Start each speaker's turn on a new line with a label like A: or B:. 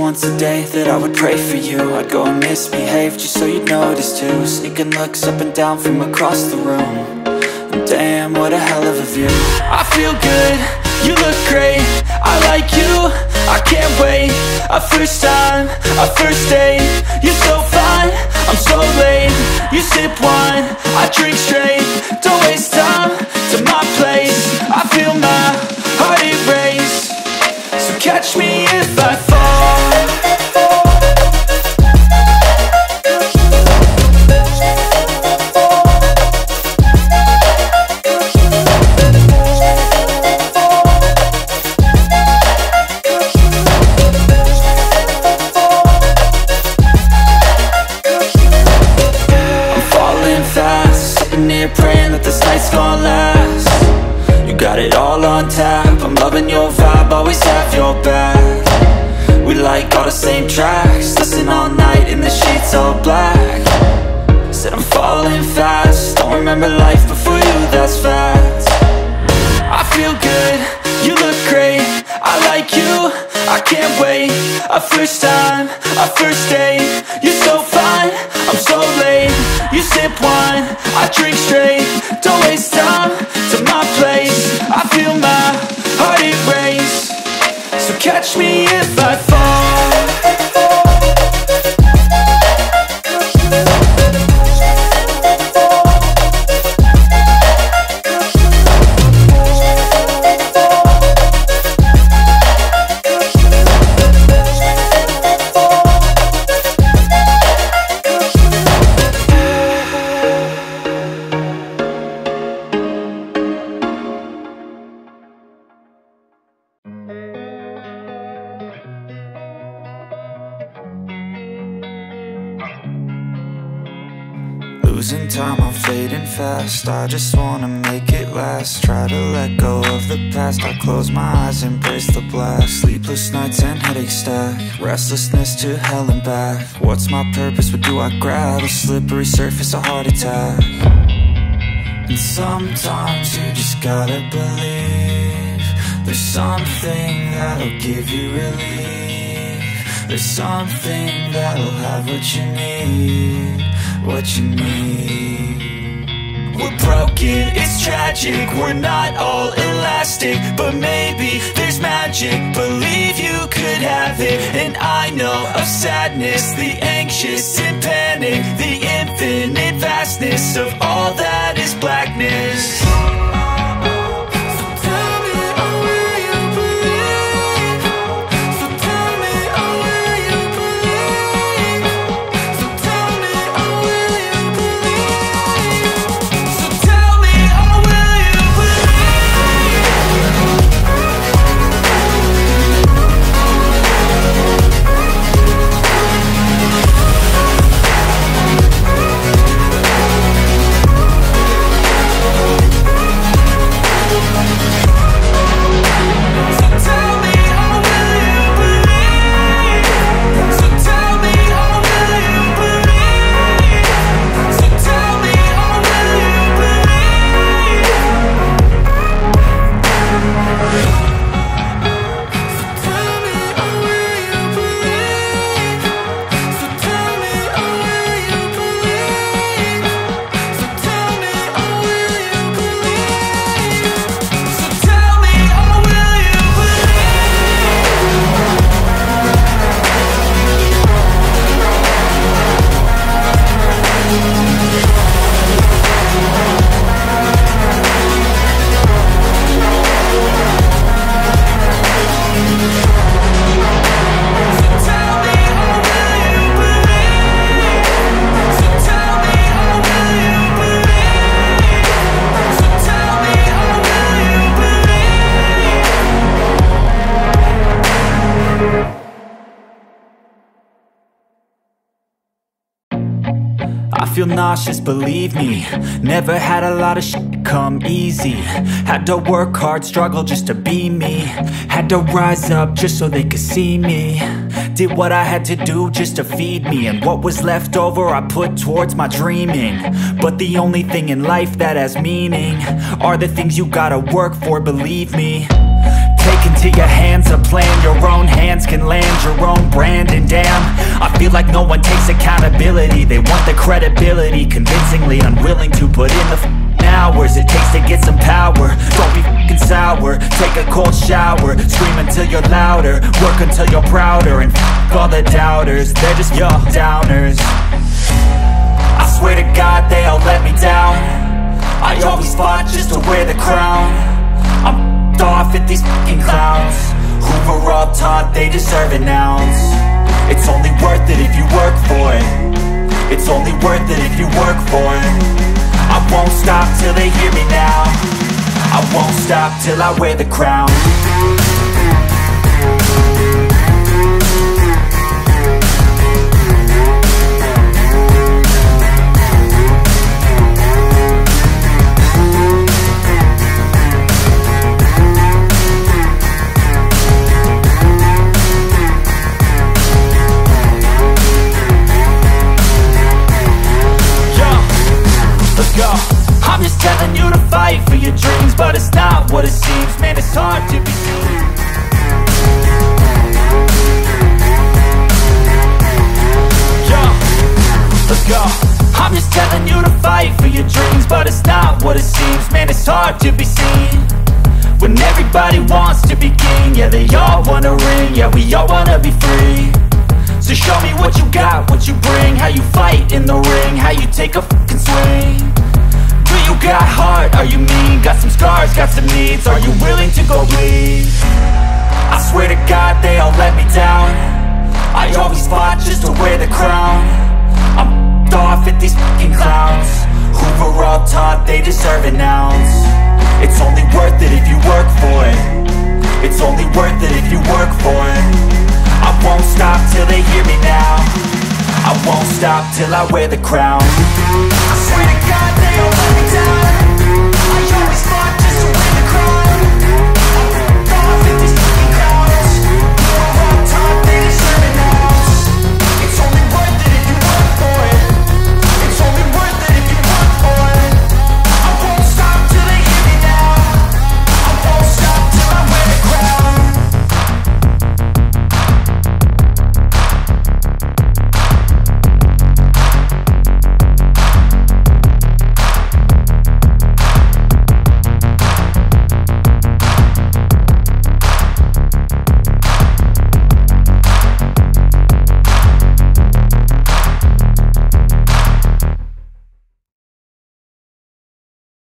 A: once a day that I would pray for you. I'd go and misbehave just so you'd notice too. Sneaking looks up and down from across the room. And damn, what a hell of a view. I feel good, you look great, I like you, I can't wait. A first time, a first date, you're so fine, I'm so late. You sip wine, I drink straight, don't waste time to my place. I feel my heart erase, so catch me if I fall. Praying that this night's gonna last. You got it all on tap, I'm loving your vibe, always have your back. We like all the same tracks, listen all night in the sheets all black. Said I'm falling fast, don't remember life before you, that's fact. I feel good, you look great, I like you, I can't wait. A first time, a first date, you're so fine, I'm so late. You sip wine, I drink straight, don't waste time to my place. I feel my heart erase, so catch me if I fall. Losing time, I'm fading fast, I just wanna make it last. Try to let go of the past, I close my eyes, embrace the blast. Sleepless nights and headache stack, restlessness to hell and back. What's my purpose, what do I grab? A slippery surface, a heart attack. And sometimes you just gotta believe there's something that'll give you relief. There's something that'll have what you need, what you need. We're broken, it's tragic, we're not all elastic, but maybe there's magic. Believe you could have it, and I know of sadness, the anxious and panic, the infinite vastness of all that is blackness. I feel nauseous, believe me. Never had a lot of shit come easy. Had to work hard, struggle just to be me. Had to rise up just so they could see me. Did what I had to do just to feed me, and what was left over I put towards my dreaming. But the only thing in life that has meaning are the things you gotta work for, believe me. Taking into your hands a plan. Your own hands can land your own brand. And damn, I feel like no one takes accountability. They want the credibility, convincingly unwilling to put in the hours it takes to get some power. Don't be f***ing sour, take a cold shower. Scream until you're louder, work until you're prouder. And f*** all the doubters, they're just your downers. I swear to God they all let me down. I always fought just to wear the crown. I'm f***ed off at these f***ing clowns who were all taught they deserve an ounce. It's only worth it if you work for it. It's only worth it if you work for it. I won't stop till they hear me now. I won't stop till I wear the crown. I'm just telling you to fight for your dreams, but it's not what it seems. Man, it's hard to be seen. Let's go. I'm just telling you to fight for your dreams, but it's not what it seems. Man, it's hard to be seen when everybody wants to be king. Yeah, they all wanna ring. Yeah, we all wanna be free. So show me what you got, what you bring. How you fight in the ring, how you take a fucking swing. You got heart, are you mean? Got some scars, got some needs. Are you willing to go bleed? I swear to God they all let me down. I always fought just to wear the crown. I'm f***ed off at these f***ing clowns who were all taught they deserve an ounce. It's only worth it if you work for it. It's only worth it if you work for it. I won't stop till they hear me now. I won't stop till I wear the crown. I swear to